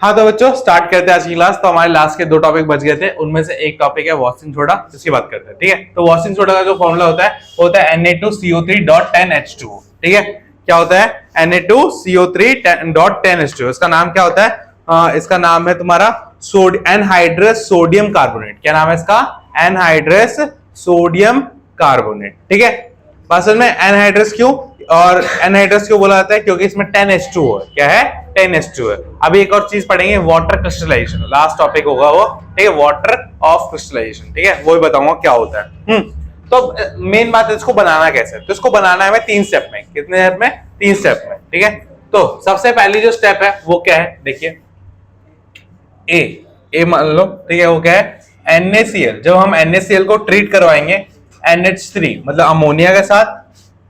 हाँ तो बच्चों स्टार्ट करते हैं आज की क्लास। तो हमारे लास्ट के 2 टॉपिक बच गए थे, उनमें से एक टॉपिक है वॉशिंग सोडा, जिसकी बात करते हैं। ठीक है, तो वॉशिंग सोडा का जो फॉर्मूला होता है वो होता है Na2CO3.10H2O। ठीक है, क्या होता है Na2CO3.10H2O। इसका नाम क्या होता है? इसका नाम है तुम्हारा एनहाइड्रस सोडियम कार्बोनेट। क्या नाम है इसका? Anhydrous sodium carbonate. ठीक है, असल में एनहाइड्रस क्यों और एनहाइड्रस क्यों बोला जाता है? क्योंकि इसमें 10H2O है। क्या है? 10H2O है। अभी एक और चीज पढ़ेंगे, वाटर क्रिस्टलाइजेशन, लास्ट टॉपिक होगा वो। ठीक है, वाटर ऑफ क्रिस्टलाइजेशन। ठीक है, वो भी बताऊंगा क्या होता है। तो मेन बात है इसको बनाना कैसे है। तो इसको बनाना है हमें 3 स्टेप में। कितने स्टेप में? 3 स्टेप में। ठीक है, तो सबसे पहली जो स्टेप है वो क्या है? देखिए ए मान लो। ठीक है, वो क्या है? NaCl। जब हम NaCl को ट्रीट करवाएंगे NH3 मतलब अमोनिया के साथ,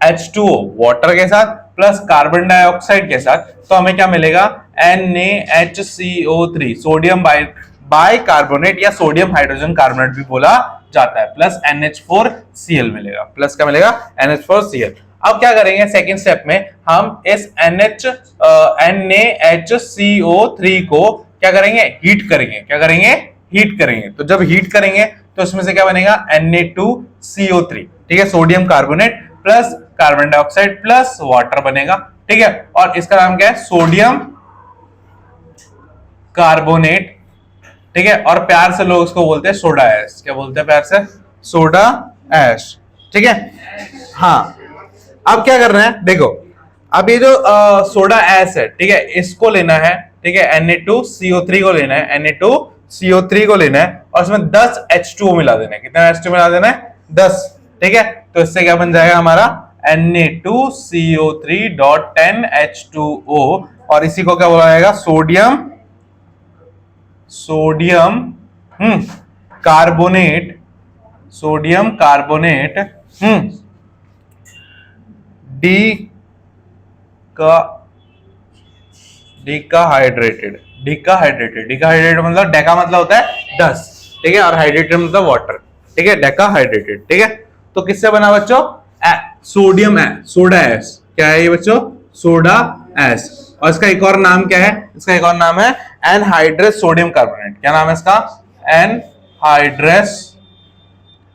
H2O वाटर के साथ, प्लस कार्बन डाइऑक्साइड के साथ, तो हमें क्या मिलेगा? NaHCO3 सोडियम बाइकार्बोनेट या सोडियम हाइड्रोजन कार्बोनेट भी बोला जाता है, प्लस NH4Cl मिलेगा। प्लस क्या मिलेगा? NH4Cl। अब क्या करेंगे सेकेंड स्टेप में? हम इस NaHCO3 को क्या करेंगे? हीट करेंगे। क्या करेंगे? हीट करेंगे। तो जब हीट करेंगे तो इसमें से क्या बनेगा? Na2CO3। ठीक है, sodium carbonate plus carbon dioxide plus water बनेगा। ठीक है, और इसका नाम क्या है? Sodium carbonate. ठीक है, और प्यार से लोग इसको बोलते हैं सोडा ऐश। क्या बोलते हैं प्यार से? Soda ash. ठीक है, हाँ। अब क्या करना है? देखो, अब ये जो सोडा ऐश है, ठीक है, इसको लेना है। ठीक है, Na2CO3 को लेना है, Na2CO3 को लेना है और इसमें 10 H2O मिला देना है। कितना H2O मिला देना है? 10। ठीक है, तो इससे क्या बन जाएगा हमारा? Na2CO3.10H2O। और इसी को क्या बोला जाएगा? सोडियम कार्बोनेट, सोडियम कार्बोनेट डिकाहाइड्रेटेड मतलब डेका मतलब होता है 10। ठीक है, और हाइड्रेटेड मतलब वाटर। ठीक है, डेकाहाइड्रेटेड। ठीक है, तो किससे बना बच्चों? Sodium soda S. क्या है ये बच्चों? Soda S. और इसका एक और नाम क्या है? इसका एक और नाम है एनहाइड्रस सोडियम कार्बोनेट। क्या नाम है इसका?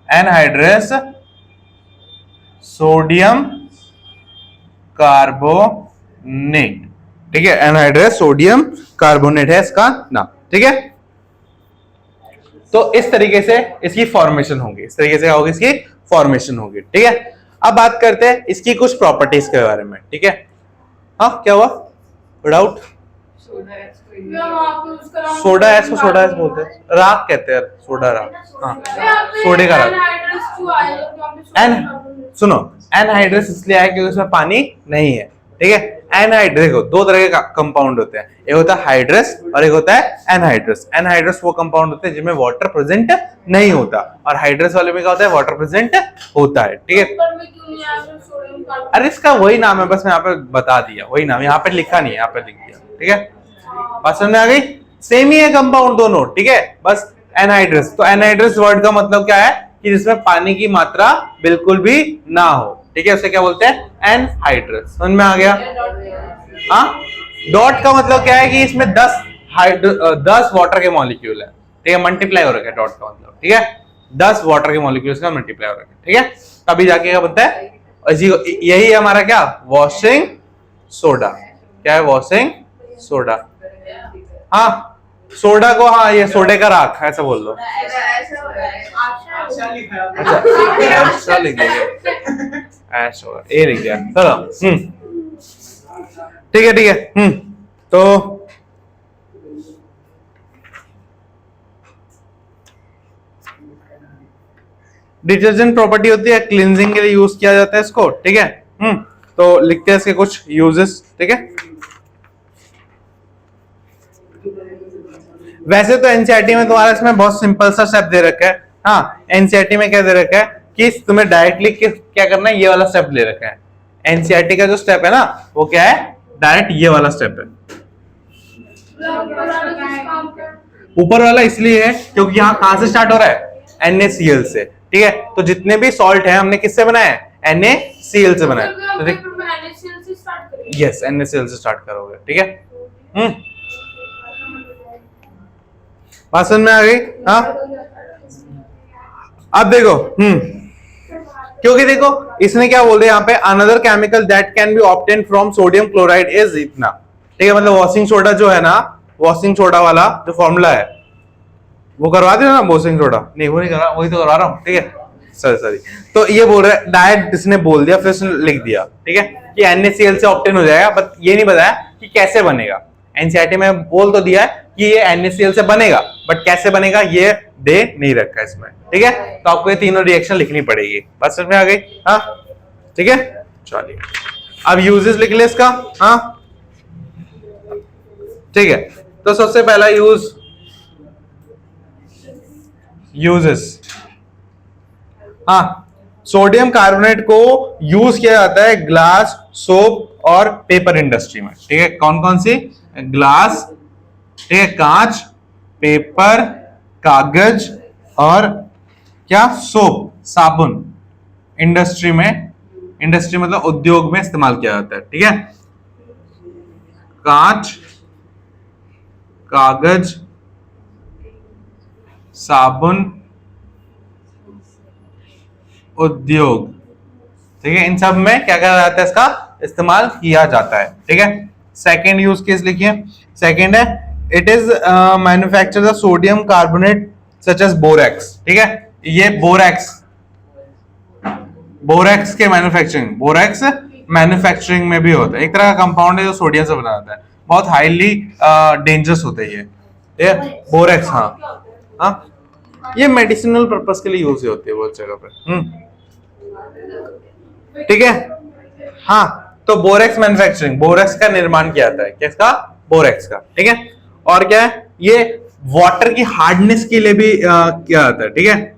Anhydrous sodium carbonate. ठीक है, एनहाइड्रस सोडियम कार्बोनेट है इसका नाम। ठीक है, तो इस तरीके से इसकी फॉर्मेशन होगी। इस तरीके से होगी इसकी फॉर्मेशन होगी। ठीक है, अब बात करते हैं इसकी कुछ प्रॉपर्टीज के बारे में। ठीक है, हाँ क्या हुआ? डाउट? सोडा एस को सोडा एस बोलते हैं, राख कहते हैं, सोडा राख। हाँ, सोडे का राख। सुनो, एनहाइड्रस इसलिए है क्योंकि उसमें पानी नहीं है। ठीक है, एनहाइड्रस देखो 2 तरह के कंपाउंड होते हैं, एक होता है हाइड्रस और एक होता है एनहाइड्रस। एनहाइड्रस वो कंपाउंड होते हैं जिनमें वाटर प्रेजेंट नहीं होता, और हाइड्रस वाले में क्या होता है? वाटर प्रेजेंट होता है। ठीक है, अरे इसका वही नाम है, बस मैं यहाँ पे बता दिया, वही नाम यहाँ पे लिखा नहीं है, यहाँ पे लिख दिया। ठीक है, बात समझ में आ गई? सेम ही है कंपाउंड दोनों। ठीक है, बस एनहाइड्रस। तो एनहाइड्रस वर्ड का मतलब क्या है? कि जिसमें पानी की मात्रा बिल्कुल भी ना हो। ठीक है, उसे क्या बोलते हैं? एनहाइड्रस। समझ में आ गया? हाँ, डॉट का मतलब क्या है? कि इसमें 10 वाटर के मॉलिक्यूल है। ठीक है, मल्टीप्लाई हो रखा है डॉट का मतलब। ठीक है, 10 वाटर के मॉलिक्यूल्स का मल्टीप्लाई हो रखा है। ठीक है, तभी जाके क्या बनता है? यही है हमारा क्या? Washing soda. क्या है? Washing soda. हाँ, सोडा को, हाँ ये सोडे का राख ऐसा बोल लो। अच्छा लिख दिया, ऐश होगा, ये लिख दिया। चलो, ठीक है, ठीक है। तो डिटर्जेंट प्रॉपर्टी होती है, क्लींजिंग के लिए यूज किया जाता है इसको। ठीक है, तो लिखते हैं इसके कुछ यूजेस। ठीक है, वैसे तो एनसीईआरटी में तुम्हारा इसमें बहुत सिंपल सा स्टेप दे रखा है। हाँ, एनसीईआरटी में क्या दे रखा है कि तुम्हें डायरेक्टली क्या करना है? ये वाला स्टेप ले रखा है। एनसीईआरटी का जो स्टेप है ना, वो क्या है? डायरेक्ट ये वाला स्टेप है। ऊपर वाला इसलिए है क्योंकि यहाँ कहां से स्टार्ट हो रहा है? NaCl से। ठीक है, तो जितने भी सॉल्ट है हमने किससे बनाया है? NaCl से बनाया। तो देख, यस NaCl से स्टार्ट करोगे। ठीक है, बात समझ में आ गई? हाँ, अब देखो क्योंकि देखो इसने क्या बोल दिया यहाँ पे, another chemical that can be obtain from sodium chloride is इतना, ठीक है, मतलब वॉशिंग सोडा जो है ना, वॉशिंग सोडा वाला जो फॉर्मूला है वो करवा देना ना, वॉशिंग सोडा नहीं, वो नहीं करा, वही तो करवा रहा हूँ, ठीक है, सॉरी सॉरी। तो ये बोल रहा है डायरेक्ट इसने बोल दिया, फिर इसने लिख दिया, ठीक है, कि NaCl से ऑब्टेन हो जाएगा, बट ये नहीं बताया कि कैसे बनेगा। एनसीईआरटी में बोल तो दिया है कि ये NaCl से बनेगा, बट कैसे बनेगा ये दे नहीं रखा इसमें, ठीक है, तो आपको ये तीनों रिएक्शन लिखनी पड़ेगी। बात समझ में आ गई? हाँ, ठीक है, चलिए अब यूजेस लिख ले इसका। हाँ, ठीक है, तो सबसे पहला यूजेस, हाँ, सोडियम कार्बोनेट को यूज किया जाता है ग्लास, सोप और पेपर इंडस्ट्री में, ठीक है, कौन कौन सी? ग्लास, ठीक है, कांच, पेपर, कागज और क्या? सोप, साबुन। इंडस्ट्री में, इंडस्ट्री मतलब उद्योग में इस्तेमाल किया जाता है, ठीक है, कांच, कागज, साबुन, उद्योग, ठीक है, इन सब में क्या कहा जाता है? इसका इस्तेमाल किया जाता है, ठीक है। सेकेंड यूज केस लिखिए, सेकेंड है it is manufacture the sodium carbonate such as borax, ठीक है, ये बोरेक्स के मैन्युफैक्चरिंग में भी होता है, एक तरह का कंपाउंड है जो सोडियम से बना जाता है, बहुत हाईली डेंजरस होता है ये बोरेक्स। हाँ हाँ, ये मेडिसिनल पर्पस के लिए यूज होती है बहुत जगह पे, ठीक है। हाँ, तो बोरेक्स मैन्युफैक्चरिंग, बोरेक्स का निर्माण किया जाता है, किसका? बोरेक्स का, ठीक है। और क्या है, ये वाटर की हार्डनेस के लिए भी किया जाता है, ठीक है,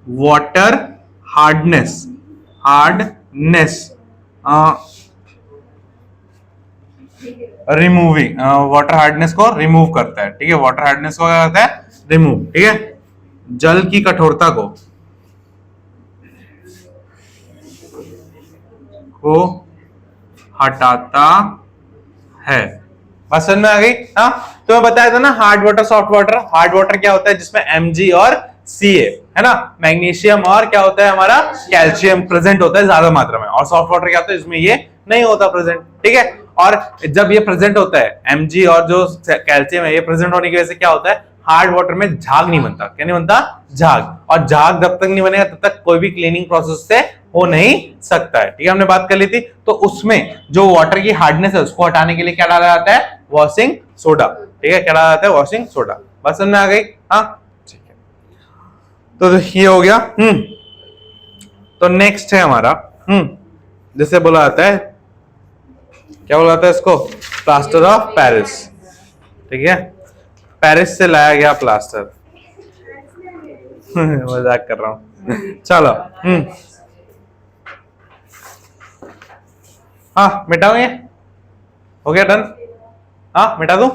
water hardness removing, water hardness को रिमूव करता है, ठीक है, वाटर हार्डनेस को क्या करता है? रिमूव, ठीक है, जल की कठोरता को हटाता है। बस समझ में आ गई? हाँ, तो मैं बताया था ना hard water soft water. Hard water क्या होता है? जिसमें Mg और Ca है ना, मैग्नीशियम और क्या होता है हमारा? कैल्शियम प्रेजेंट होता है ज्यादा मात्रा में। और सॉफ्ट वाटर क्या होता है? जिसमें ये नहीं होता प्रेजेंट, ठीक है। और जब ये प्रेजेंट होता है Mg और जो कैल्शियम है, ये प्रेजेंट होने की वजह से क्या होता है? हार्ड वाटर में झाग नहीं बनता। क्या नहीं बनता? झाग। और झाग जब तक नहीं बनेगा तब तक कोई भी क्लीनिंग प्रोसेस से हो नहीं सकता है, ठीक है, हमने बात कर ली थी। तो उसमें जो वाटर की हार्डनेस है उसको हटाने के लिए क्या डाला जाता है? वॉशिंग सोडा, ठीक है, क्या डाला जाता है? Washing soda. बस समझ में आ गई? हाँ, ठीक है, तो ये हो गया। तो नेक्स्ट है हमारा जैसे बोला जाता है, क्या बोला जाता है इसको? प्लास्टर ऑफ पेरिस, ठीक है, पेरिस से लाया गया प्लास्टर। मजाक कर रहा हूं, चलो। हाँ, मिटाओ ये, हो गया डन? हाँ, मिटा दूं?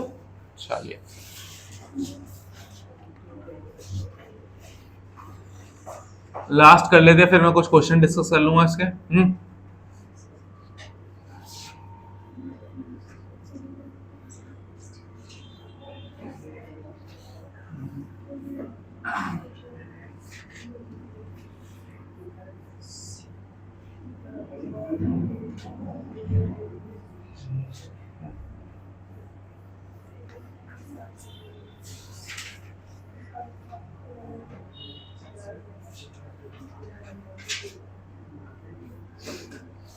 चलिए, लास्ट कर लेते हैं, फिर मैं कुछ क्वेश्चन डिस्कस कर लूंगा इसके।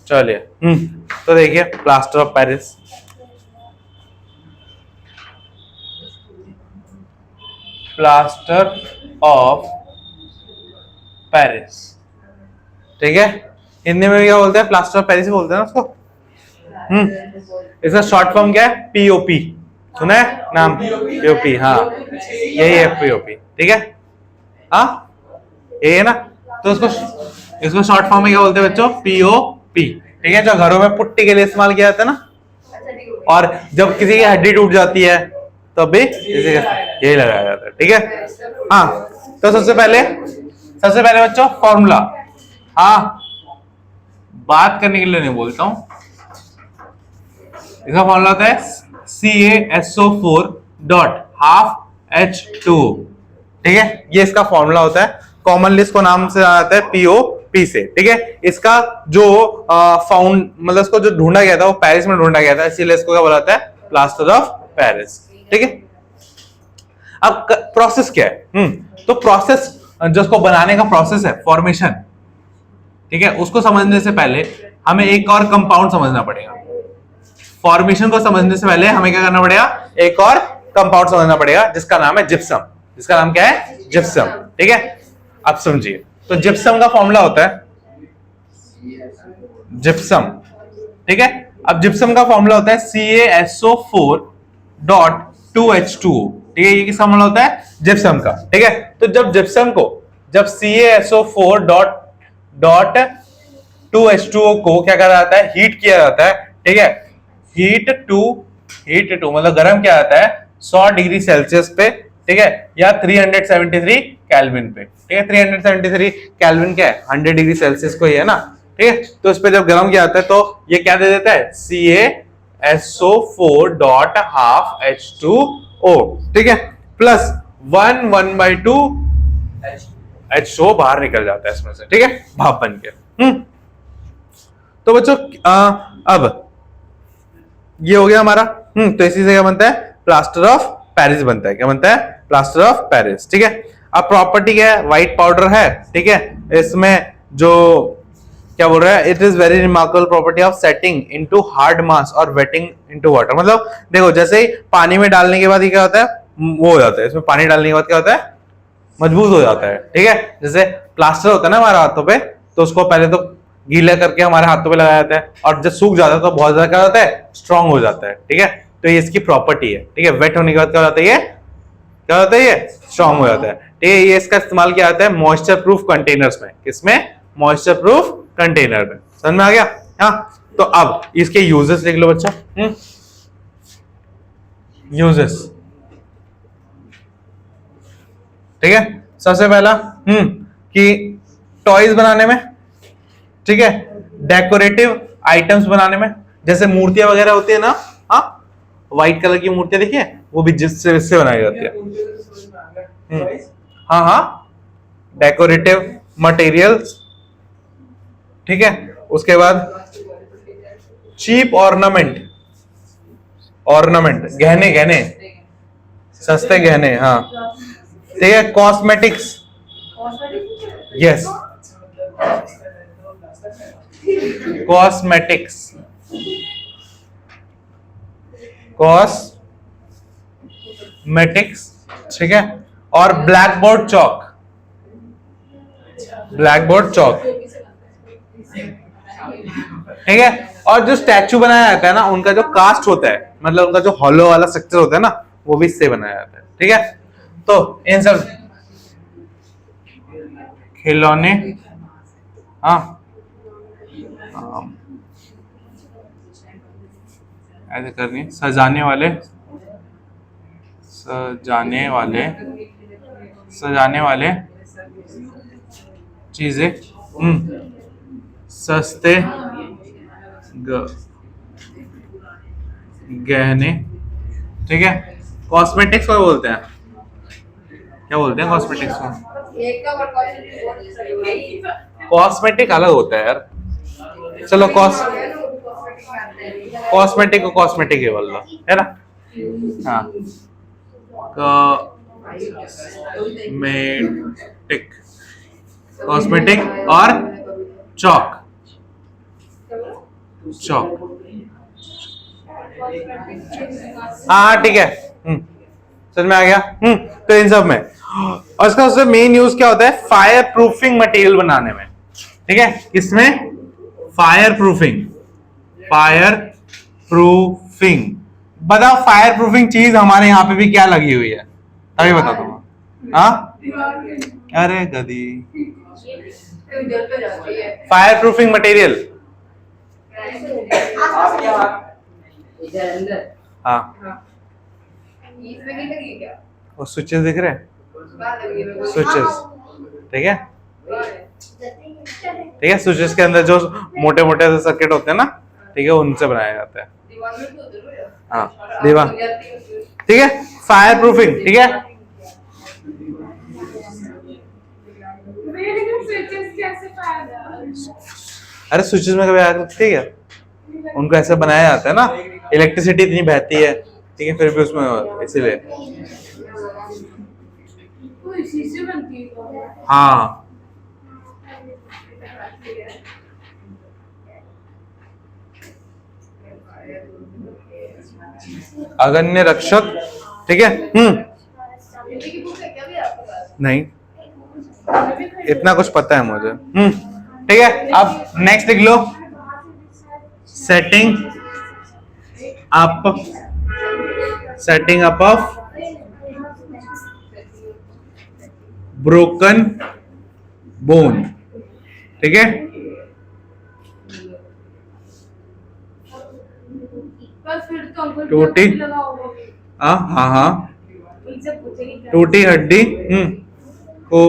चलिए, तो देखिए plaster of Paris, plaster of Paris, ठीक है, हिंदी में क्या बोलते हैं? प्लास्टर ऑफ पेरिस ही बोलते हैं ना उसको। इसका शॉर्ट फॉर्म क्या है? पीओपी, सुना है नाम? पीओपी, हाँ, यही है पीओपी, ठीक है, हाँ, ये है ना। तो इसको शॉर्ट फॉर्म में क्या बोलते हैं बच्चों? पीओपी, ठीक है, जो घरों में पुट्टी के लिए इस्तेमाल किया जाता है ना। और जब किसी की हड्डी टूट जाती है तो भी यही लगाया जाता है, ठीक है। हाँ, तो सबसे पहले बच्चों फॉर्मूला, हाँ, बात करने के लिए नहीं बोलता हूं, इसका फॉर्मूला होता है CaSO4 डॉट हाफ H2, ठीक है, ये इसका फॉर्मूला होता है। कॉमनली इसको नाम से आता है POP से, ठीक है। इसका जो फाउंड मतलब इसको जो ढूंढा गया था वो पेरिस में ढूंढा गया था, इसीलिए इसको क्या बोला जाता है, प्लास्टर ऑफ पेरिस, ठीक है। अब प्रोसेस क्या है, तो प्रोसेस जो उसको बनाने का प्रोसेस है, फॉर्मेशन, ठीक है, उसको समझने से पहले हमें एक और कंपाउंड समझना पड़ेगा। फॉर्मेशन को समझने से पहले हमें क्या करना पड़ेगा, एक और कंपाउंड समझना पड़ेगा जिसका नाम है जिप्सम। जिसका नाम क्या है, जिप्सम, ठीक है। अब समझिए, तो जिप्सम का फॉर्मूला होता है जिप्सम, ठीक है। अब जिप्सम का फॉर्मूला होता है CaSO4.2H2O, ठीक है। ये किसका फॉर्मूला होता है, जिप्सम का, ठीक है। तो जब जिप्सम को, जब CaSO4.2H2O को क्या करा जाता है, हीट किया जाता है, ठीक है। हीट टू मतलब गर्म किया जाता है 100 डिग्री सेल्सियस पे, ठीक है, या 373 केल्विन पे, ठीक है। 373 केल्विन क्या है, 100 डिग्री सेल्सियस को ही है ना, ठीक है। तो इस पे जब गर्म किया जाता है तो ये क्या दे देता है, CaSO4.12H2O, ठीक है, प्लस 1/2 H2O बाहर निकल जाता है इसमें से, ठीक है, भाप बन के। तो बच्चों अब ये हो गया हमारा, तो इसी से क्या बनता है, प्लास्टर ऑफ पेरिस बनता है। क्या बनता है, प्लास्टर ऑफ पेरिस, ठीक है। अब प्रॉपर्टी क्या है, व्हाइट पाउडर है, ठीक है। इसमें जो क्या बोल रहा है, it is very remarkable property of setting into hard mass और वेटिंग इनटू वाटर। मतलब देखो, जैसे ही पानी में डालने के बाद ये क्या होता है, वो हो जाता है, इसमें पानी डालने के बाद क्या होता है, मजबूत हो जाता है, ठीक है। जैसे प्लास्टर होता है ना हमारे हाथों पे, तो उसको पहले तो गीला करके हमारे हाथों पे लगाया जाता है, और जब सूख जाता है तो बहुत ज्यादा क्या होता है, स्ट्रांग हो जाता है, ठीक है। तो ये इसकी प्रॉपर्टी है, ठीक है। वेट होने के बाद क्या होता है, ये क्या होता है, ये स्ट्रांग हो जाता है, ठीक है। ये इसका इस्तेमाल किया जाता है मॉइस्चर प्रूफ कंटेनर्स में। किसमें, मॉइस्चर प्रूफ कंटेनर में। समझ में आ गया, हाँ। तो अब इसके यूजेस लिख लो बच्चा। यूजेस, ठीक है। सबसे पहला कि टॉयज बनाने में, ठीक है, डेकोरेटिव आइटम्स बनाने में, जैसे मूर्तियां वगैरह होती है ना, हाँ, व्हाइट कलर की मूर्तियां देखिए, वो भी जिससे बनाई जाती है। हाँ हाँ, डेकोरेटिव मटेरियल्स, ठीक है। उसके बाद चीप ऑर्नामेंट, गहने, सस्ते गहने, हाँ, ठीक है। कॉस्मेटिक्स, यस, कॉस्मेटिक्स, ठीक है। और ब्लैक बोर्ड चौक, ठीक है। और जो स्टैचू बनाया जाता है ना, उनका जो कास्ट होता है, मतलब उनका जो हॉलो वाला स्ट्रक्चर होता है ना, वो भी इससे बनाया जाता है, ठीक है। तो इन सब खिलौने, हाँ, ऐसे करनी, सजाने वाले चीजें, सस्ते गहने, ठीक है। कॉस्मेटिक्स को बोलते हैं, क्या बोलते हैं कॉस्मेटिक्स को, कॉस्मेटिक अलग होता है यार, चलो कॉस्मेटिक को कॉस्मेटिक ही बोल लो, है ना, हाँ। कॉस्मेटिक और चौक, हाँ ठीक है, समझ में आ गया। तो इन सब में, और इसका सबसे मेन यूज क्या होता है, फायर प्रूफिंग मटेरियल बनाने में, ठीक है। इसमें फायर प्रूफिंग, बताओ फायर प्रूफिंग चीज हमारे यहाँ पे भी क्या लगी हुई है, तभी बता दूंगा। हाँ, अरे गधी, फायर प्रूफिंग मटेरियल, हाँ, वो स्विचेस दिख रहे हैं, स्विचेस, ठीक है, ठीक है। स्विचेस के अंदर जो मोटे मोटे से सर्किट होते हैं ना, ठीक है, उनसे बनाया जाता है, हाँ, दीवार, ठीक है। फायर प्रूफिंग, ठीक है, अरे स्विचेस में कभी आग लगती है क्या? उनको ऐसे बनाया जाता है ना, इलेक्ट्रिसिटी इतनी बहती है, ठीक है, फिर भी उसमें, इसीलिए। हाँ, अगन्य रक्षक, ठीक है। नहीं, इतना कुछ पता है मुझे। ठीक है, अब नेक्स्ट लिख लो, setting up of broken bone, ठीक है। टूटी, हाँ, टूटी हड्डी को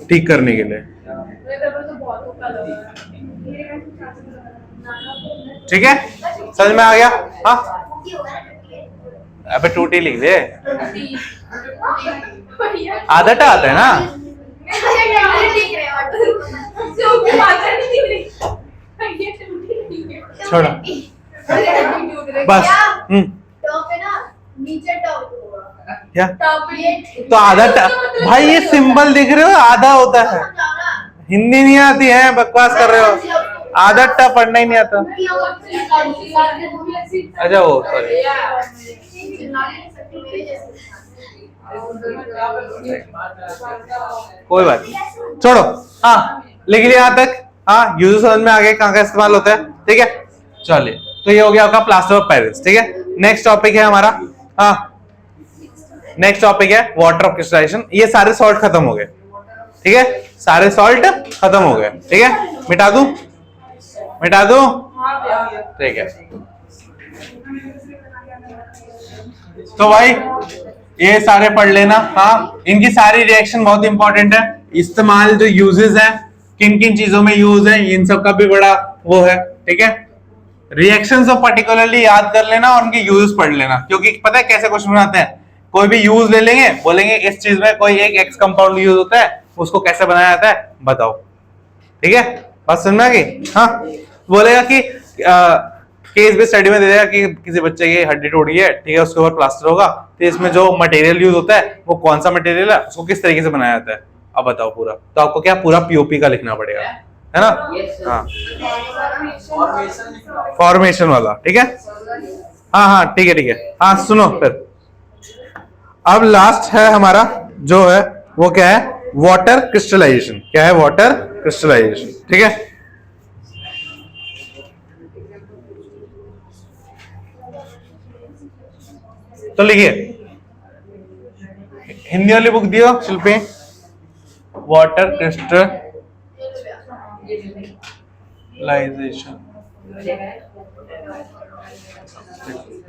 ठीक करने के लिए, ठीक है, समझ में आ गया? हाँ, अबे टूटी लिख दे, आदत आता है ना। छोड़ो बस। क्या तो आधा भाई, ये सिंबल दिख रहे हो, आधा होता है। हिंदी नहीं आती है, बकवास कर रहे हो, आधा टा पढ़ना ही नहीं आता। अच्छा वो सॉरी, कोई बात नहीं, छोड़ो। हाँ, लिख लिया यहाँ तक। हाँ, यूज समझ में आ गया कहाँ का इस्तेमाल होता है, ठीक है। चलिए, तो ये हो गया आपका प्लास्टर ऑफ पेरिस, ठीक है। नेक्स्ट टॉपिक है हमारा, हाँ, नेक्स्ट टॉपिक है वाटर ऑफ क्रिस्टलाइजेशन। ये सारे सॉल्ट खत्म हो गए, ठीक है, सारे सॉल्ट खत्म हो गए, ठीक है। मिटा दूं, ठीक है। तो भाई ये सारे पढ़ लेना। हाँ, इनकी सारी रिएक्शन बहुत इंपॉर्टेंट है। इस्तेमाल जो यूजेस है, किन किन चीजों में यूज है, इन सब का भी बड़ा वो है, ठीक है। रिएक्शंस ऑफ पर्टिकुलरली याद कर लेना और उनके यूज पढ़ लेना, क्योंकि पता है कैसे क्वेश्चन बनाते हैं। कोई भी यूज ले लेंगे, बोलेंगे इस चीज में कोई एक एक्स कंपाउंड यूज होता है, उसको कैसे बनाया जाता है बताओ, ठीक है। बात समझ में आ गई? हाँ, बोलेगा कि केस बेस्ड स्टडी में दे देगा कि किसी बच्चे की हड्डी टूट गई है, ठीक है, उसके ऊपर प्लास्टर होगा, तो इसमें जो मटेरियल यूज होता है वो कौन सा मटेरियल है, उसको किस तरीके से बनाया जाता है, अब बताओ पूरा। तो आपको क्या पूरा पीओपी का लिखना पड़ेगा, है ना। हाँ, फॉर्मेशन वाला, ठीक है। हाँ, ठीक है। हाँ, सुनो फिर, अब लास्ट है हमारा जो है वो क्या है, वाटर क्रिस्टलाइजेशन। क्या है? वाटर क्रिस्टलाइजेशन, ठीक है। तो लिखिए, हिंदी वाली बुक दियो शिल्पी, वाटर क्रिस्टलाइजेशन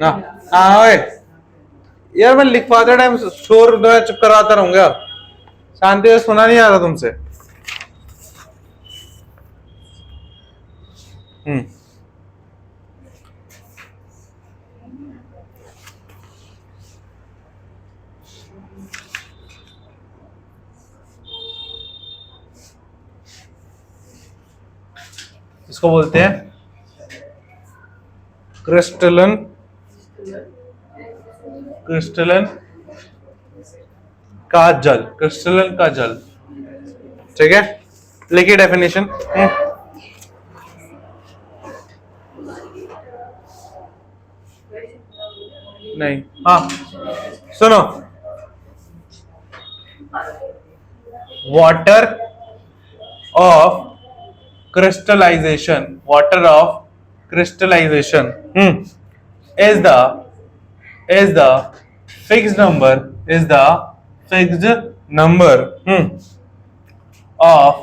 ना। हाँ यार, मैं लिखवाते टाइम शोर चुप करवाता रहूंगा, शांति से सुना नहीं आ रहा तुमसे। इसको बोलते हैं क्रिस्टलन का जल, क्रिस्टलन का जल, ठीक है। लिखिए डेफिनेशन। नहीं, हाँ सुनो, water of crystallization is the fixed number of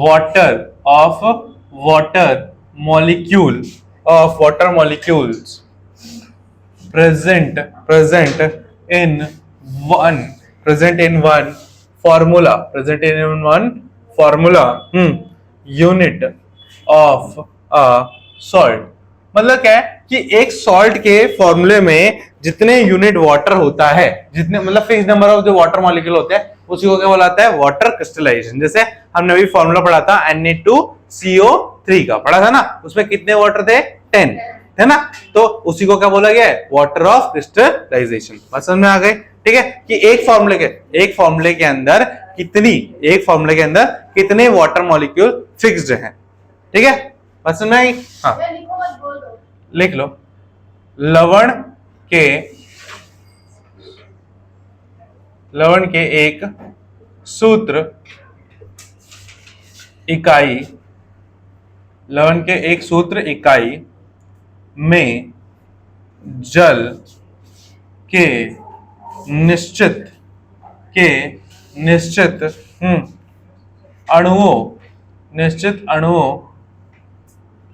water molecules present in one formula unit of a salt. मतलब क्या है कि एक सॉल्ट के फॉर्मूले में जितने यूनिट वाटर होता है, जितने मतलब फिक्स नंबर ऑफ जो वाटर मॉलिक्यूल होते हैं, उसी को क्या बोलाता है, वाटर क्रिस्टलाइजेशन। जैसे हमने अभी फॉर्मूला पढ़ा था Na2CO3 का, पढ़ा था ना, उसमें कितने वाटर थे, 10 है ना, तो उसी को क्या बोला गया है, वाटर ऑफ क्रिस्टलाइजेशन। बात समझ में आ गई, ठीक है, कि एक फॉर्मूले के अंदर कितने वाटर मॉलिक्यूल फिक्स्ड हैं, ठीक है, बात समझ में आई। हाँ लिख लो, लवण के एक सूत्र इकाई में जल के निश्चित अणुओं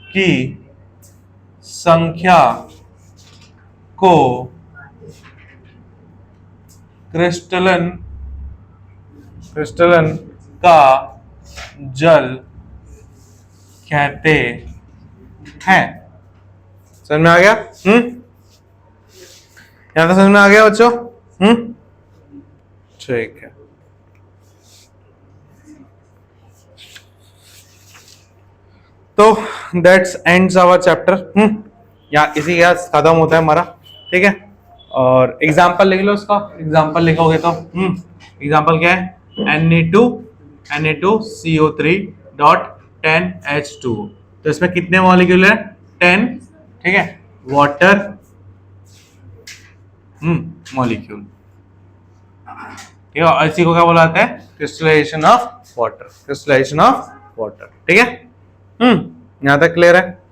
की संख्या को क्रिस्टलन का जल कहते हैं। समझ में आ गया? यहां तक समझ में आ गया बच्चों? ठीक है, तो दैट्स एंड्स आवर चैप्टर। यहाँ इसी के साथ खत्म होता है हमारा, ठीक है। और एग्जाम्पल लिख लो इसका, एग्जाम्पल लिखोगे तो एग्जाम्पल क्या है, Na2CO3.10H2। तो इसमें कितने मॉलिक्यूल है, 10, ठीक है, वाटर मॉलिक्यूल, ठीक है। और इसी को क्या बोलाते हैं, क्रिस्टलाइजेशन ऑफ वाटर, ठीक है। यहां तक क्लियर है?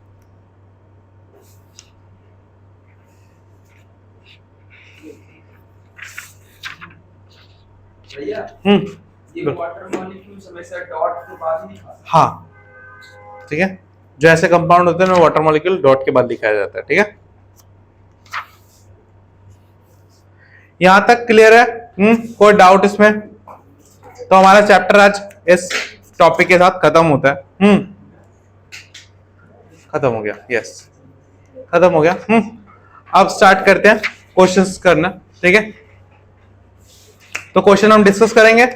ये वाटर मॉलिक्यूल्स हमेशा डॉट के बाद ही, हाँ ठीक है, जो ऐसे कंपाउंड होते हैं वाटर मॉलिक्यूल डॉट के बाद दिखाया जाता है, ठीक है। यहां तक क्लियर है? कोई डाउट इसमें? तो हमारा चैप्टर आज इस टॉपिक के साथ खत्म होता है। खत्म हो गया, यस खत्म हो गया। अब स्टार्ट करते हैं क्वेश्चंस करना, ठीक है। तो क्वेश्चन हम डिस्कस करेंगे,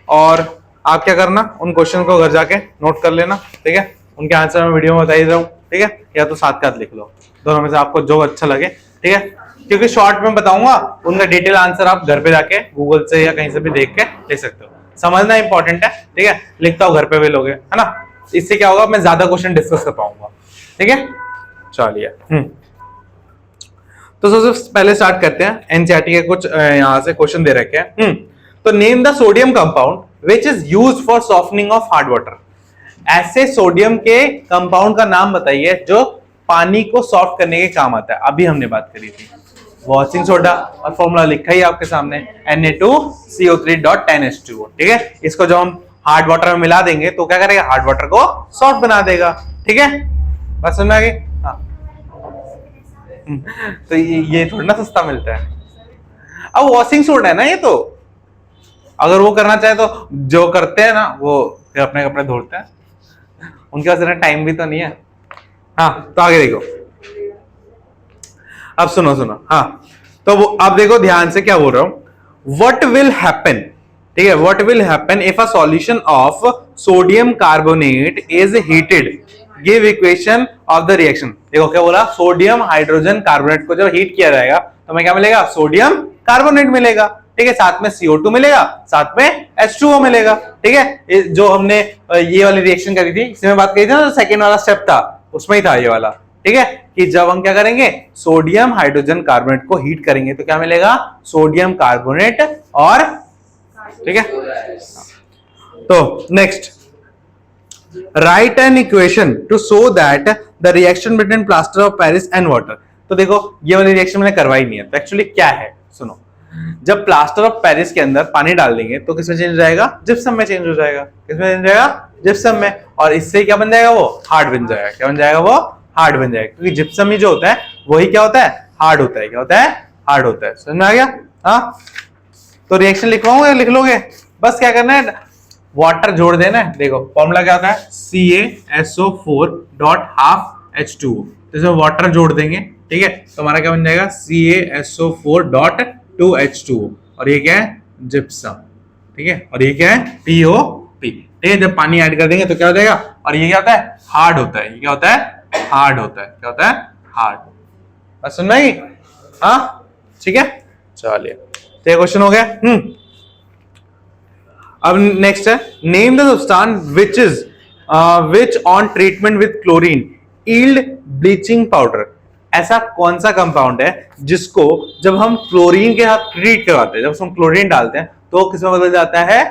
और आप क्या करना, उन क्वेश्चन को घर जाके नोट कर लेना, ठीक है। उनके आंसर मैं वीडियो में बता ही रहा हूँ, ठीक है, या तो साथ साथ लिख लो, दोनों में से आपको जो अच्छा लगे, ठीक है। क्योंकि शॉर्ट में बताऊंगा, उनका डिटेल आंसर आप घर पे जाके गूगल से या कहीं से भी देख के ले सकते हो। समझना इंपॉर्टेंट है, ठीक है, लिखता हूँ घर पे भी लोगे, है ना, इससे क्या होगा, मैं ज्यादा क्वेश्चन डिस्कस कर पाऊंगा, ठीक है। चलिए, तो सबसे पहले स्टार्ट करते हैं। एनसीईआरटी के कुछ यहाँ से क्वेश्चन दे रखे हैं। तो name the sodium compound which is used for softening of hard water. ऐसे सोडियम के कंपाउंड का नाम बताइए जो पानी को सॉफ्ट करने के काम आता है। अभी हमने बात करी थी वॉशिंग सोडा, और फॉर्मूला लिखा ही आपके सामने, Na2CO3.10H2, ठीक है। इसको जब हम हार्ड वाटर में मिला देंगे तो क्या करेगा, हार्ड वाटर को सॉफ्ट बना देगा, ठीक है। बात समझ में आ गई? हाँ, तो ये थोड़ा ना सस्ता मिलता है। अब वॉशिंग सोडा है ना ये, तो अगर वो करना चाहे तो जो करते हैं ना वो फिर अपने कपड़े धोते हैं, उनके पास इतना टाइम भी तो नहीं है। हाँ, तो आगे देखो, अब सुनो, हाँ, तो वो आप देखो ध्यान से क्या बोल रहा हूं। व्हाट विल हैपन, ठीक है, what will happen if a solution of sodium carbonate is heated, give equation of the reaction. देखो क्या बोला, सोडियम हाइड्रोजन कार्बोनेट को जब हीट किया जाएगा तो हमें क्या मिलेगा, सोडियम कार्बोनेट मिलेगा, ठीक है, साथ में CO2 मिलेगा, साथ में H2O मिलेगा, ठीक है। जो हमने ये वाली रिएक्शन करी थी, इसमें बात करी थी ना, सेकेंड वाला स्टेप था, उसमें ही था ये वाला, ठीक है, कि जब हम क्या करेंगे, सोडियम हाइड्रोजन कार्बोनेट को हीट करेंगे तो क्या मिलेगा, सोडियम कार्बोनेट, और ठीक है। तो next, right an equation two show that the reaction between plaster of Paris and water. तो देखो ये वाली रिएक्शन मैंने करवाई नहीं है, तो एक्चुअली क्या है सुनो। जब प्लास्टर ऑफ पेरिस के अंदर पानी डाल देंगे तो किसमें चेंज हो जाएगा, जिप्सम में चेंज हो जाएगा। किसमें चेंज हो जाएगा, जिप्सम में, और इससे क्या बन जाएगा, वो हार्ड बन जाएगा। क्या बन जाएगा, वो हार्ड बन जाएगा, क्योंकि जिप्सम ही जो होता है वही क्या होता है, हार्ड होता है। क्या होता है, हार्ड होता है। समझ में आ गया? हाँ, तो रिएक्शन लिखवाऊंगा या लिख लोगे? बस क्या करना है, वाटर जोड़ देना है। देखो फॉर्मूला क्या होता है, CaSO4.12H2। तो इसमें वाटर जोड़ देंगे, ठीक है, तो हमारा क्या बन जाएगा, CaSO4.2H2, और ये क्या है, जिप्सम, ठीक है, और ये क्या है POP, ठीक है। जब पानी ऐड कर देंगे तो क्या हो जाएगा, और ये क्या होता है हार्ड होता है, ये क्या होता है हार्ड होता है, क्या होता है हार्ड। बस सुन भाई, हाँ ठीक है, चलिए तो ये क्वेश्चन हो गया। अब नेक्स्ट है, name the substance which on treatment with chlorine yield bleaching powder. ऐसा कौन सा कंपाउंड है जिसको जब हम क्लोरीन के साथ ट्रीट करवाते हैं, जब हम क्लोरीन डालते हैं तो किसमें बदल जाता है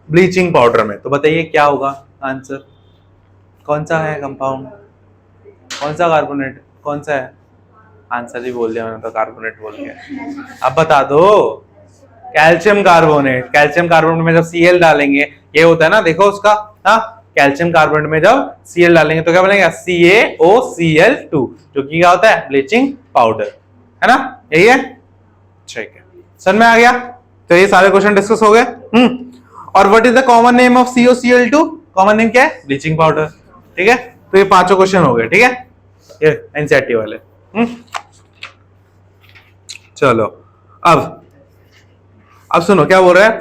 ब्लीचिंग पाउडर में। तो बताइए क्या होगा आंसर, कौन सा है कंपाउंड, कौन सा कार्बोनेट, कौन सा है। आंसर ही बोल दिया मैंने तो, कार्बोनेट बोल के। अब बता दो, कैल्शियम कार्बोनेट। कैल्शियम कार्बोनेट में जब Cl डालेंगे, ये होता है ना, देखो उसका, हाँ कैल्शियम कार्बोनेट में जब Cl डालेंगे तो क्या बनेगा CaOCl2, जो कि क्या होता है ब्लीचिंग पाउडर, है ना, यही है, ठीक है, समझ में आ गया। तो ये सारे क्वेश्चन डिस्कस हो गए। और what is the common name of COCl2, common name क्या है ब्लीचिंग पाउडर, ठीक है। तो ये पांचों क्वेश्चन हो गए, ठीक है, ये एनसीईआरटी वाले। चलो अब सुनो क्या बोल रहा है,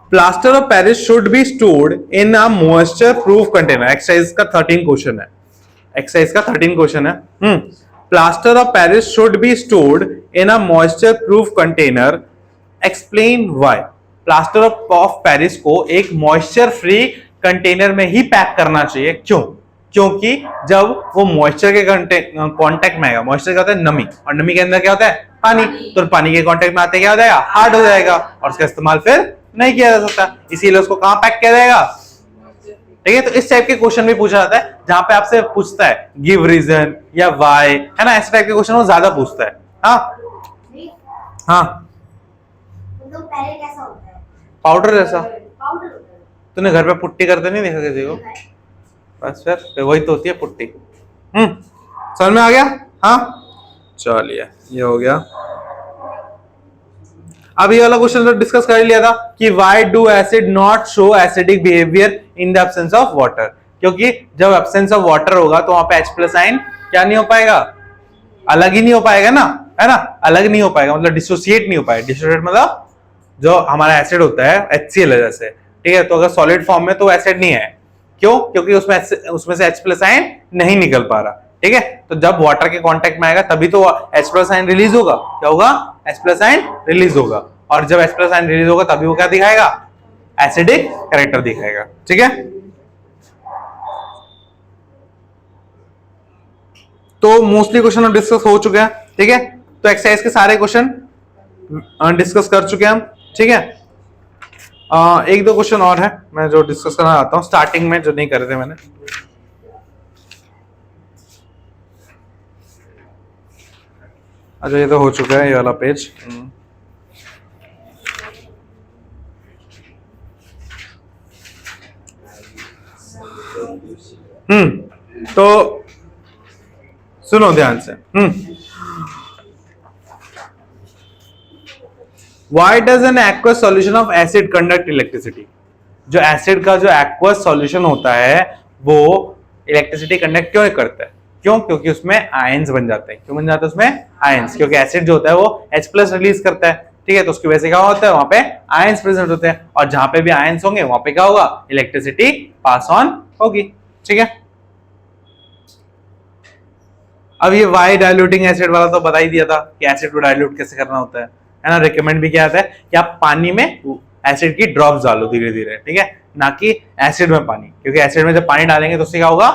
plaster of Paris should be stored in a moisture proof container. Exercise का 13 क्वेश्चन है, एक्सरसाइज का 13 क्वेश्चन है। Plaster of Paris should be stored in a moisture proof container, explain why. Plaster of Paris को एक moisture free container में ही pack करना चाहिए, क्यों, क्योंकि जब वो मॉइस्चर के कांटेक्ट में आएगा, मॉइस्चर क्या होता है नमी, और नमी के अंदर क्या होता है पानी, तो पानी के कांटेक्ट में आते क्या हो जाएगा हार्ड हो जाएगा, और उसका इस्तेमाल फिर नहीं किया जा सकता, इसीलिए उसको कहां पैक किया जाएगा, ठीक है। तो इस टाइप के क्वेश्चन भी पूछा जाता है जहां पे आपसे पूछता है गिव रीजन या व्हाई, है ना, ऐसे टाइप के क्वेश्चन वो ज्यादा पूछता है। हाँ तो पहले कैसा होता है, पाउडर जैसा, पाउडर होता है। तूने घर पे पुट्टी करते नहीं देखा किसी को, बस फिर वही तो होती है पुट्टी। समझ में आ गया, हाँ चलिए ये हो गया। अब ये वाला क्वेश्चन तो डिस्कस कर लिया था कि why do acid not show acidic behaviour in the absence of water, क्योंकि जब एब्सेंस ऑफ वाटर होगा तो वहां पे H+ आयन क्या नहीं हो पाएगा, अलग ही नहीं हो पाएगा ना, है ना, अलग नहीं हो पाएगा, मतलब डिसोसिएट नहीं हो पाएगा। डिसोसिएट मतलब जो हमारा एसिड होता है HCl है जैसे, ठीक है, तो अगर सॉलिड फॉर्म में तो एसिड नहीं है, क्यों, क्योंकि उसमें से H+ आयन नहीं निकल पा रहा, ठीक है। तो जब वाटर के कांटेक्ट में आएगा तभी तो H+ आयन रिलीज होगा, क्या होगा H+ आयन रिलीज होगा, और जब H+ आयन रिलीज होगा तभी वो क्या दिखाएगा एसिडिक कैरेक्टर दिखाएगा, ठीक है। तो मोस्टली क्वेश्चन डिस्कस हो चुके हैं, ठीक है। तो एक्सरसाइज के सारे क्वेश्चन डिस्कस कर चुके हैं हम, ठीक है। एक दो क्वेश्चन और है मैं जो डिस्कस करना चाहता हूं स्टार्टिंग में, जो नहीं करे थे मैंने। अच्छा ये तो हो चुका है ये वाला पेज। तो सुनो ध्यान से। Why does an aqueous solution of acid conduct electricity? जो एसिड का जो एक्वस सॉल्यूशन होता है वो इलेक्ट्रिसिटी कंडक्ट क्यों करता है, क्यों, क्योंकि उसमें आयंस बन जाते हैं। क्यों बन जाते हैं उसमें आयंस, क्योंकि एसिड जो होता है वो H+ रिलीज करता है, ठीक है, तो उसकी वजह से क्या होता है वहां पे आयंस प्रेजेंट होते हैं, और जहां पे भी आयंस होंगे वहां पे क्या होगा इलेक्ट्रिसिटी पास ऑन होगी, ठीक है। अब ये वाई डाइल्यूटिंग एसिड वाला तो बता ही दिया था कि एसिड को डाइल्यूट कैसे करना होता है ना। रिकमेंड भी किया जाता है कि आप पानी में एसिड की ड्रॉप्स डालो धीरे धीरे, ठीक है, ना कि एसिड में पानी, क्योंकि एसिड में जब पानी डालेंगे तो उससे क्या होगा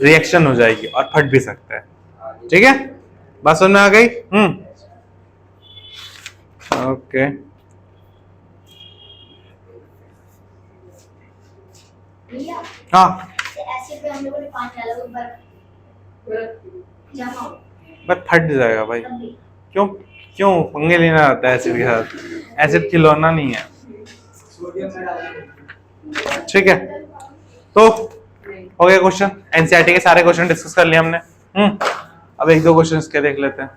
रिएक्शन हो जाएगी और फट भी सकता है, ठीक है। बात समझ में आ गई? ओके हाँ, एसिड पे हम लोगों ने पानी डाला वो बर्फ जमा हो बट फट जाएगा भाई, क्यों क्यों पंगे लेना आता है एसिड के साथ, एसिड खिलौना नहीं है, ठीक है। तो हो गया क्वेश्चन, एनसीईआरटी के सारे क्वेश्चन डिस्कस कर लिए हमने। अब एक दो क्वेश्चन इसके देख लेते हैं,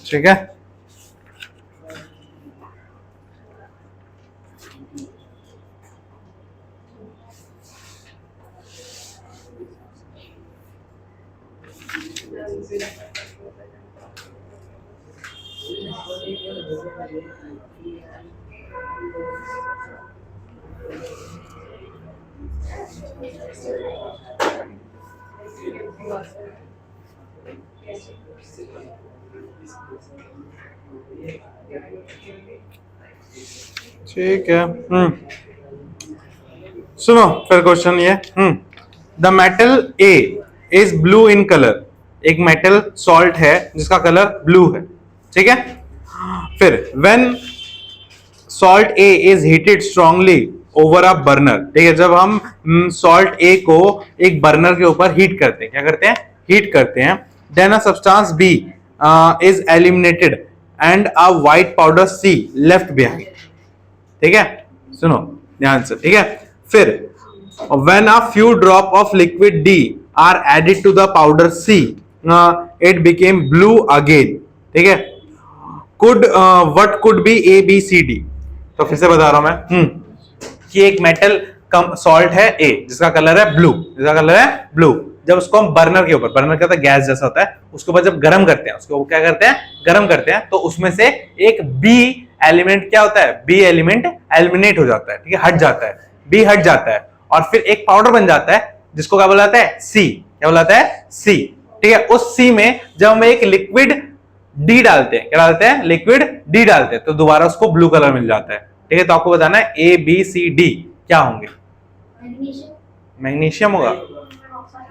ठीक है। ठीक है। सुनो फिर क्वेश्चन ये, the metal A is blue in colour. एक मेटल सॉल्ट है जिसका कलर ब्लू है, ठीक है। फिर when salt A is heated strongly over a burner, ठीक है, जब हम सॉल्ट ए को एक बर्नर के ऊपर हीट करते हैं, क्या करते हैं, हीट करते हैं, then a substance B is eliminated and a white powder C left behind, ठीक है। सुनो ध्यान से, ठीक है। फिर when a few drop of liquid D are added to the powder C, it became blue again, ठीक है। what could be A B C D? तो फिर से बता रहा हूं मैं कि एक मेटल कम सॉल्ट है A जिसका कलर है ब्लू, जिसका कलर है ब्लू। जब उसको हम बर्नर के ऊपर, बर्नर क्या होता है, गैस जैसा होता है, उसके ऊपर जब गर्म करते हैं, उसको क्या करते हैं, गर्म करते हैं, तो उसमें से एक बी एलिमेंट क्या होता है, बी एलिमेंट एलिमिनेट हो जाता है, ठीक है, हट जाता है, बी हट जाता है, और फिर एक पाउडर बन जाता है जिसको क्या बोलाता है, सी। क्या बोलाता है, सी, ठीक है। उस सी में जब हम एक लिक्विड डी डालते हैं, क्या डालते हैं, लिक्विड डी डालते हैं, तो दोबारा उसको ब्लू कलर मिल जाता है, ठीक है। तो आपको बताना है ए बी सी डी क्या होंगे। मैग्नीशियम होगा,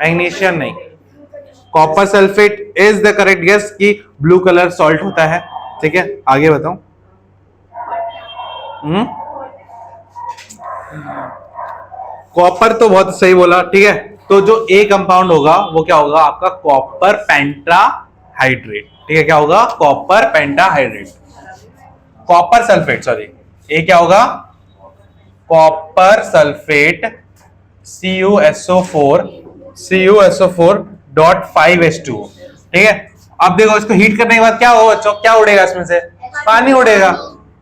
मैग्नीशियम नहीं, copper sulphate is the correct guess कि ब्लू कलर सॉल्ट होता है, ठीक है। आगे बताऊं, कॉपर तो बहुत सही बोला, ठीक है। तो जो ए कंपाउंड होगा वो क्या होगा आपका, कॉपर पेंटाहाइड्रेट, ठीक है। क्या होगा, copper pentahydrate, copper sulphate, sorry, ए क्या होगा, कॉपर सल्फेट CuSO4.5H2, ठीक है। अब देखो इसको हीट करने के बाद क्या होगा बच्चों, क्या उड़ेगा इसमें से, पानी उड़ेगा,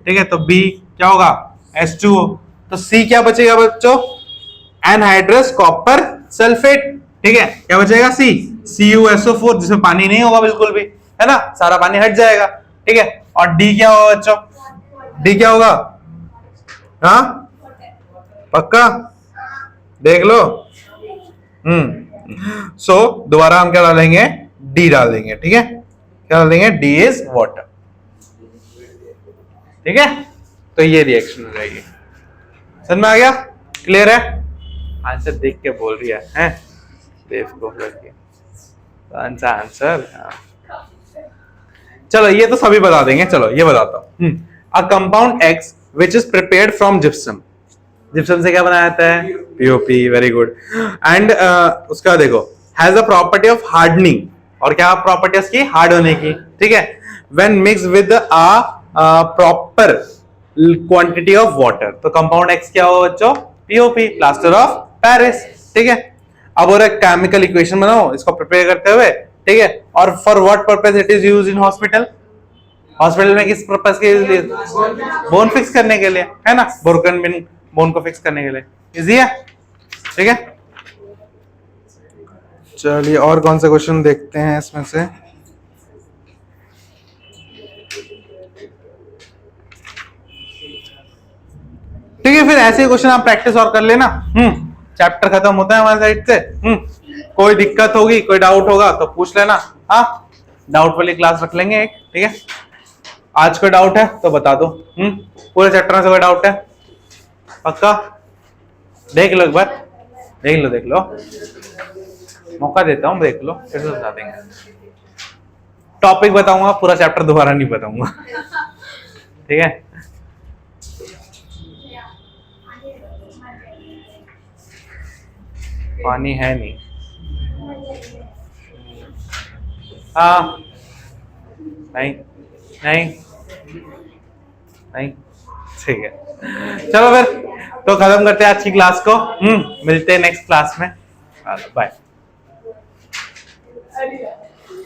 ठीक है। तो बी क्या होगा, H2O। तो सी क्या बचेगा बच्चों, एनहाइड्रस कॉपर सल्फेट, ठीक है। क्या बचेगा, सी, CuSO4, जिसमें पानी नहीं होगा बिल्कुल भी, है ना, सारा पानी हट जाएगा, ठीक है। और डी क्या होगा बच्चों, डी क्या होगा, हाँ पक्का, देख लो। सो दोबारा हम क्या डालेंगे, डी डाल देंगे, ठीक है। क्या डाल देंगे, डी इज वाटर, ठीक है। तो ये रिएक्शन हो जाएगी, समझ में आ गया, क्लियर है। आंसर देख के बोल रही है बेवकूफ लड़की, आंसर। चलो ये तो सभी बता देंगे, चलो ये बताता हूं। A compound x which is prepared from gypsum, gypsum से क्या बनाया जाता है, पीओपी, वेरी गुड। एंड उसका देखो has a property of hardening, और क्या प्रॉपर्टी है उसकी, हार्ड होने की, ठीक है। When mix with a proper quantity of water, तो कंपाउंड एक्स क्या होगा बच्चों, पीओपी, प्लास्टर ऑफ पेरिस, ठीक है। अब और एक केमिकल इक्वेशन बनाओ इसको प्रिपेयर करते हुए, ठीक है। और for what purpose it is used in hospital, hospital में किस पर्पस के लिए, बोन फिक्स करने के लिए, है ना, ब्रोकन बोन को फिक्स करने के लिए, इजी है, ठीक है। चलिए और कौन सा क्वेश्चन देखते हैं इसमें से, ठीक है। फिर ऐसे क्वेश्चन आप प्रैक्टिस और कर लेना, चैप्टर खत्म होता है हमारे साइड से। कोई दिक्कत होगी, कोई डाउट होगा तो पूछ लेना, हाँ, डाउट वाली क्लास रख लेंगे एक, ठीक है। आज कोई डाउट है तो बता दो, पूरे चैप्टर में से कोई डाउट है, पक्का, देख लो एक बार, देख लो, मौका देता हूं, देख लो, फिर से बता देंगे। टॉपिक बताऊंगा, पूरा चैप्टर दोबारा नहीं बताऊंगा, ठीक है। पानी है नहीं, हाँ, नहीं, ठीक है। चलो फिर तो खत्म करते हैं आज की क्लास को, मिलते हैं नेक्स्ट क्लास में, बाय।